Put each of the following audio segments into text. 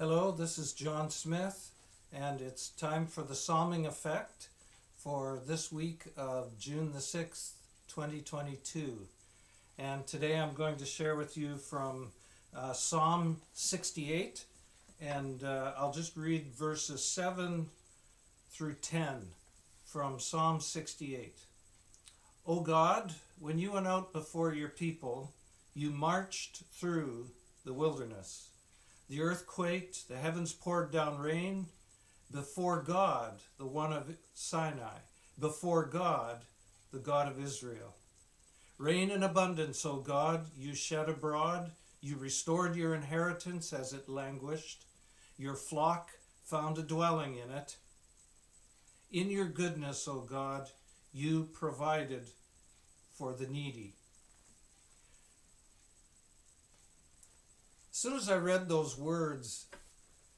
Hello, this is John Smith, and it's time for the Psalming Effect for this week of June the 6th, 2022. And today I'm going to share with you from Psalm 68, and I'll just read verses 7 through 10 from Psalm 68. O God, when you went out before your people, you marched through the wilderness. The earth quaked, the heavens poured down rain before God, the one of Sinai, before God, the God of Israel. Rain in abundance, O God, you shed abroad. You restored your inheritance as it languished. Your flock found a dwelling in it. In your goodness, O God, you provided for the needy. As soon as I read those words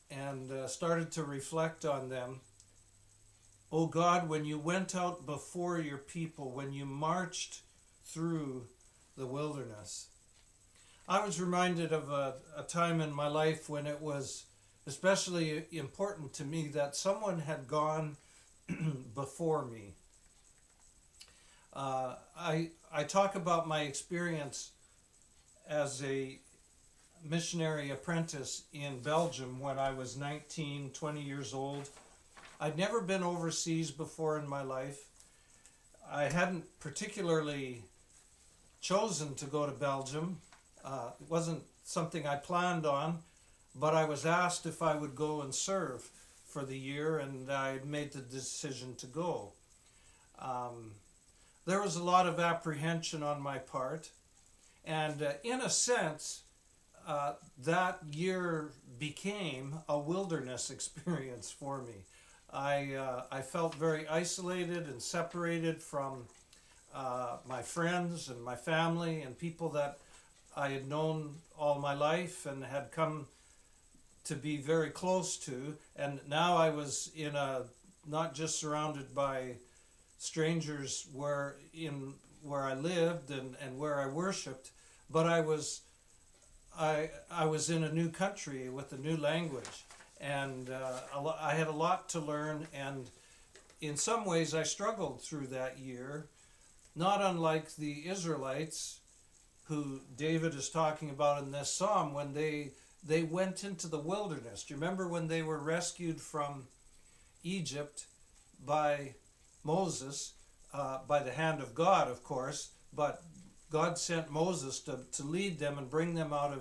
and started to reflect on them, O God, when you went out before your people, when you marched through the wilderness, I was reminded of a time in my life when it was especially important to me that someone had gone before me. I talk about my experience as a missionary apprentice in Belgium when I was 19, 20 years old. I'd never been overseas before in my life. I hadn't particularly chosen to go to Belgium. It wasn't something I planned on, but I was asked if I would go and serve for the year, and I made the decision to go. There was a lot of apprehension on my part, and in a sense, that year became a wilderness experience for me. I felt very isolated and separated from my friends and my family and people that I had known all my life and had come to be very close to. And now I was not just surrounded by strangers where I lived and where I worshipped, but I was in a new country with a new language, and I had a lot to learn, and in some ways I struggled through that year, not unlike the Israelites who David is talking about in this psalm when they went into the wilderness. Do you remember when they were rescued from Egypt by Moses, by the hand of God, of course, but God sent Moses to lead them and bring them out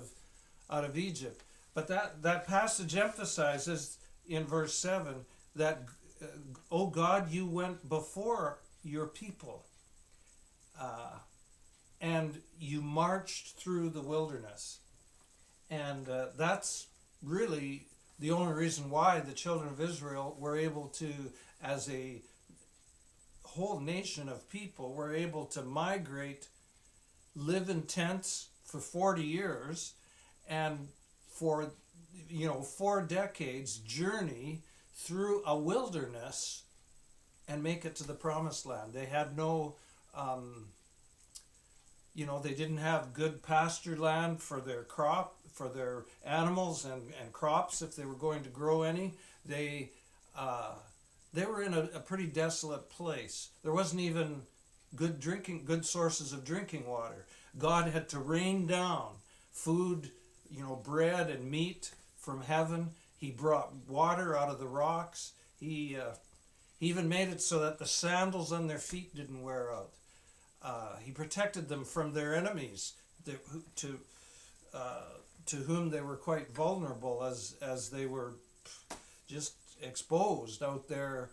of Egypt. But that passage emphasizes in verse 7 that, oh God, you went before your people and you marched through the wilderness. And that's really the only reason why the children of Israel were able to, as a whole nation of people, were able to migrate, live in tents for 40 years, and for 4 decades journey through a wilderness and make it to the promised land. They had no they didn't have good pasture land for their animals and crops if they were going to grow any. They were in a pretty desolate place. There wasn't even good sources of drinking water. God had to rain down food, bread and meat from heaven. He brought water out of the rocks. He even made it so that the sandals on their feet didn't wear out. He protected them from their enemies, to whom they were quite vulnerable as they were just exposed out there,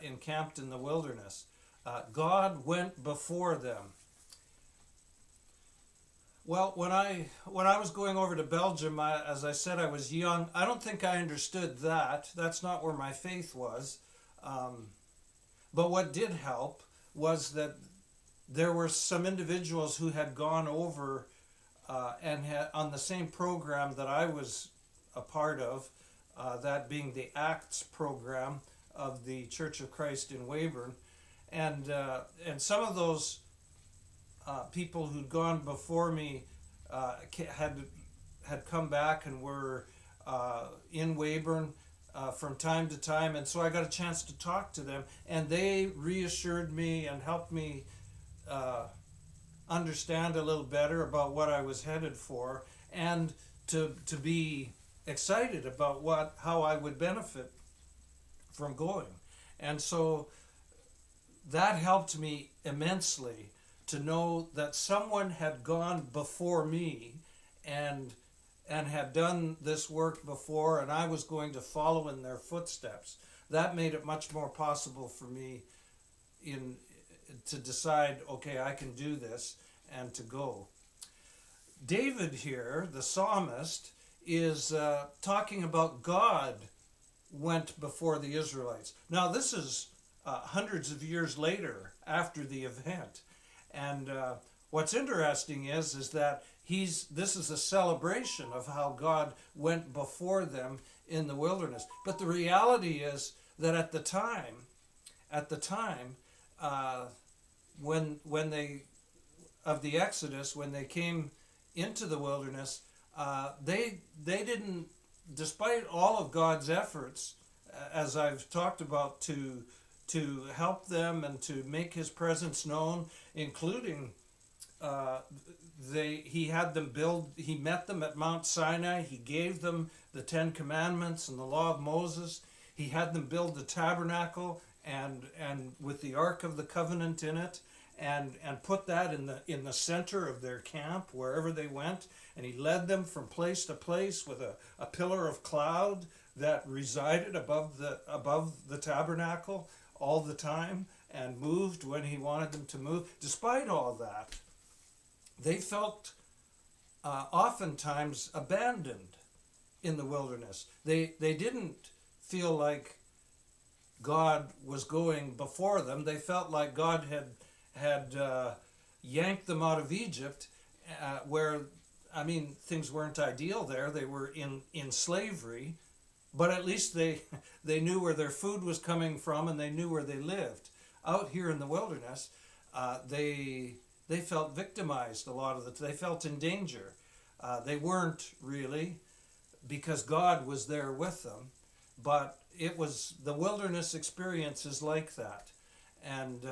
encamped in the wilderness. God went before them. Well, when I was going over to Belgium, as I said, I was young. I don't think I understood that. That's not where my faith was. But what did help was that there were some individuals who had gone over and had on the same program that I was a part of, that being the Acts program of the Church of Christ in Weyburn, and some of those people who'd gone before me had come back and were in Weyburn from time to time, and so I got a chance to talk to them, and they reassured me and helped me uh, understand a little better about what I was headed for, and to be excited about how I would benefit from going. And so that helped me immensely to know that someone had gone before me and had done this work before, and I was going to follow in their footsteps. That made it much more possible for me in to decide, okay, I can do this, and to go. David here, the psalmist, is talking about God went before the Israelites. Now, this is hundreds of years later after the event, and what's interesting is that this is a celebration of how God went before them in the wilderness. But the reality is that at the time, uh, when they of the Exodus, when they came into the wilderness, they didn't, despite all of God's efforts, as I've talked about, to help them and to make His presence known, including he had them build. He met them at Mount Sinai. He gave them the Ten Commandments and the Law of Moses. He had them build the tabernacle and with the Ark of the Covenant in it, and put that in the center of their camp wherever they went. And He led them from place to place with a pillar of cloud that resided above the tabernacle all the time and moved when He wanted them to move. Despite all that, they felt oftentimes abandoned in the wilderness. They didn't feel like God was going before them. They felt like God had yanked them out of Egypt, where, I mean, things weren't ideal there. They were in slavery, but at least they knew where their food was coming from, and they knew where they lived. Out here in the wilderness, they felt victimized a lot of they felt in danger. They weren't really, because God was there with them, but it was the wilderness experience is like that. And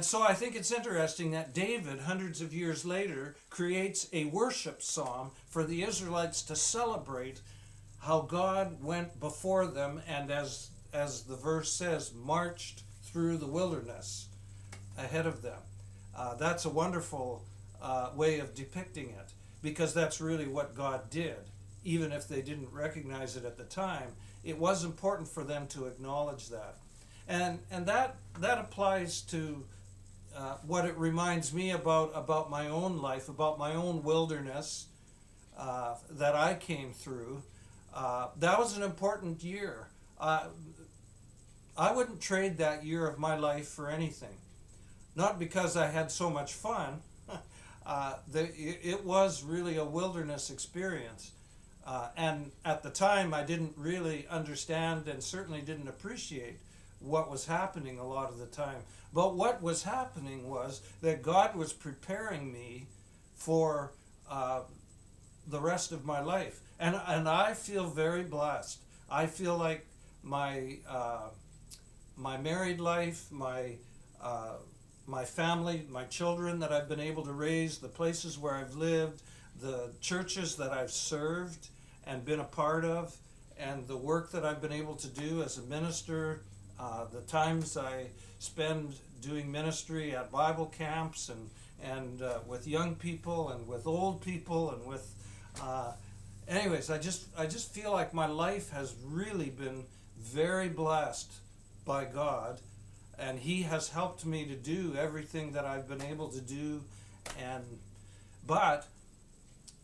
so I think it's interesting that David, hundreds of years later, creates a worship psalm for the Israelites to celebrate how God went before them and, as the verse says, marched through the wilderness ahead of them. That's a wonderful way of depicting it, because that's really what God did. Even if they didn't recognize it at the time, it was important for them to acknowledge that. And that applies to what it reminds me about my own life, about my own wilderness that I came through. That was an important year. I wouldn't trade that year of my life for anything. Not because I had so much fun. It was really a wilderness experience. And at the time, I didn't really understand and certainly didn't appreciate what was happening a lot of the time. But what was happening was that God was preparing me for the rest of my life. And I feel very blessed. I feel like my married life, my family, my children that I've been able to raise, the places where I've lived, the churches that I've served and been a part of, and the work that I've been able to do as a minister, the times I spend doing ministry at Bible camps and with young people and with old people and with anyways, I just feel like my life has really been very blessed by God, and He has helped me to do everything that I've been able to do. But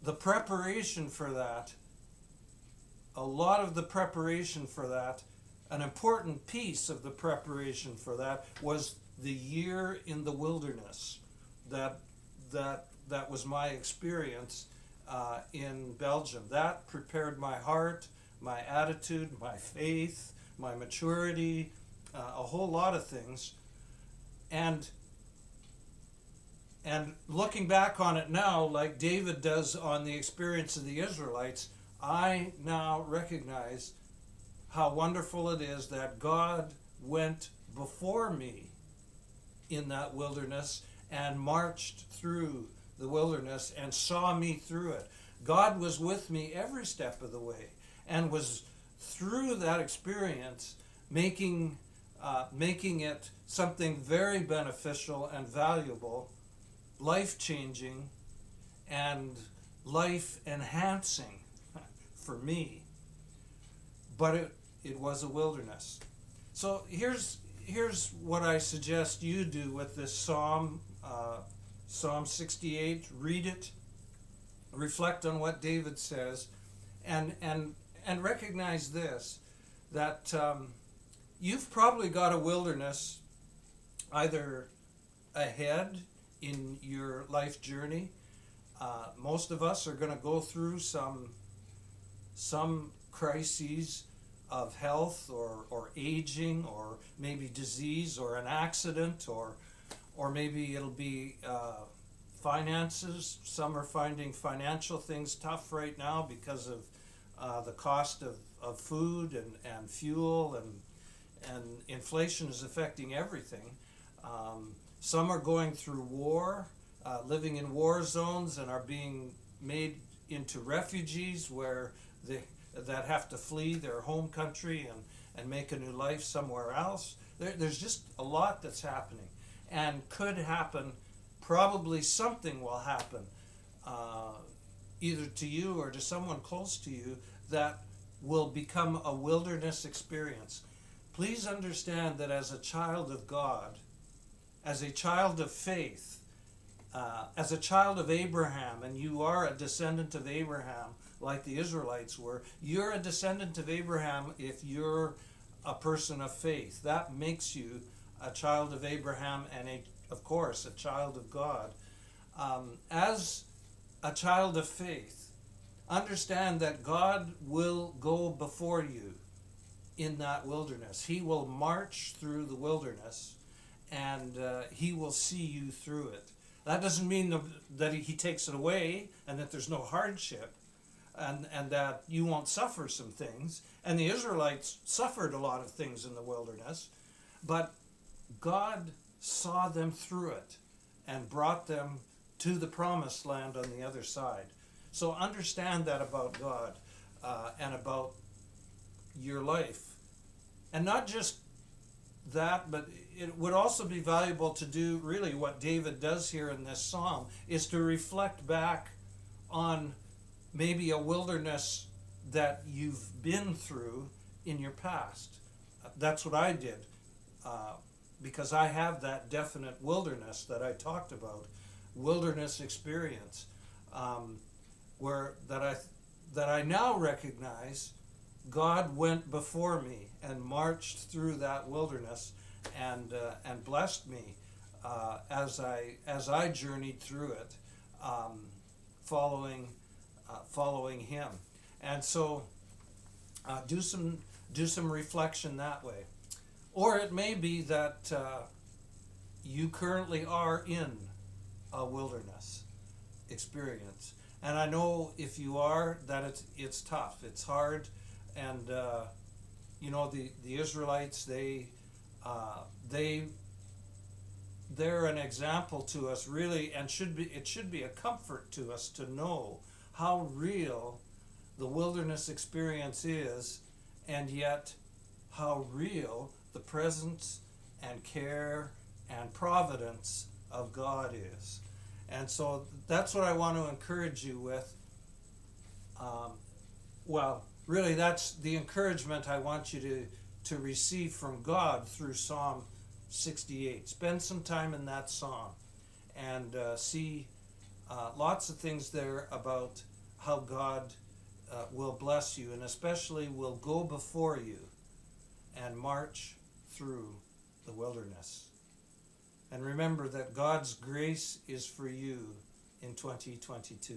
the preparation for that, a lot of the preparation for that, an important piece of the preparation for that was the year in the wilderness. That was my experience in Belgium. That prepared my heart, my attitude, my faith, my maturity, a whole lot of things. And looking back on it now, like David does on the experience of the Israelites, I now recognize how wonderful it is that God went before me in that wilderness and marched through the wilderness and saw me through it. God was with me every step of the way and was through that experience making it something very beneficial and valuable, life changing, and life enhancing for me. But it was a wilderness. So here's what I suggest you do with this psalm, Psalm 68. Read it, reflect on what David says, and recognize this, that you've probably got a wilderness either ahead in your life journey. Most of us are going to go through some crises of health or aging or maybe disease or an accident or maybe it'll be finances. Some are finding financial things tough right now because of the cost of food and fuel and inflation is affecting everything. Some are going through war, living in war zones and are being made into refugees where that have to flee their home country and make a new life somewhere else. There's just a lot that's happening and could happen. Probably something will happen either to you or to someone close to you that will become a wilderness experience. Please understand that as a child of God, as a child of faith, as a child of Abraham, and you are a descendant of Abraham like the Israelites were, you're a descendant of Abraham if you're a person of faith. That makes you a child of Abraham and, of course, a child of God. As a child of faith, understand that God will go before you in that wilderness. He will march through the wilderness and he will see you through it. That doesn't mean that he takes it away and that there's no hardship and that you won't suffer some things. And the Israelites suffered a lot of things in the wilderness, but God saw them through it and brought them to the promised land on the other side. So understand that about God and about your life. And not just that, but it would also be valuable to do really what David does here in this psalm, is to reflect back on maybe a wilderness that you've been through in your past. That's what I did because I have that definite wilderness that I talked about, wilderness experience, where that I now recognize God went before me and marched through that wilderness and blessed me as I journeyed through it, following Him. And so do some reflection that way. Or it may be that you currently are in a wilderness experience, and I know if you are, that it's tough, it's hard. And the Israelites, they're an example to us really, and it should be a comfort to us to know how real the wilderness experience is, and yet how real the presence and care and providence of God is. And so that's what I want to encourage you with. Really, that's the encouragement I want you to receive from God through Psalm 68. Spend some time in that psalm and see lots of things there about how God will bless you and especially will go before you and march through the wilderness. And remember that God's grace is for you in 2022.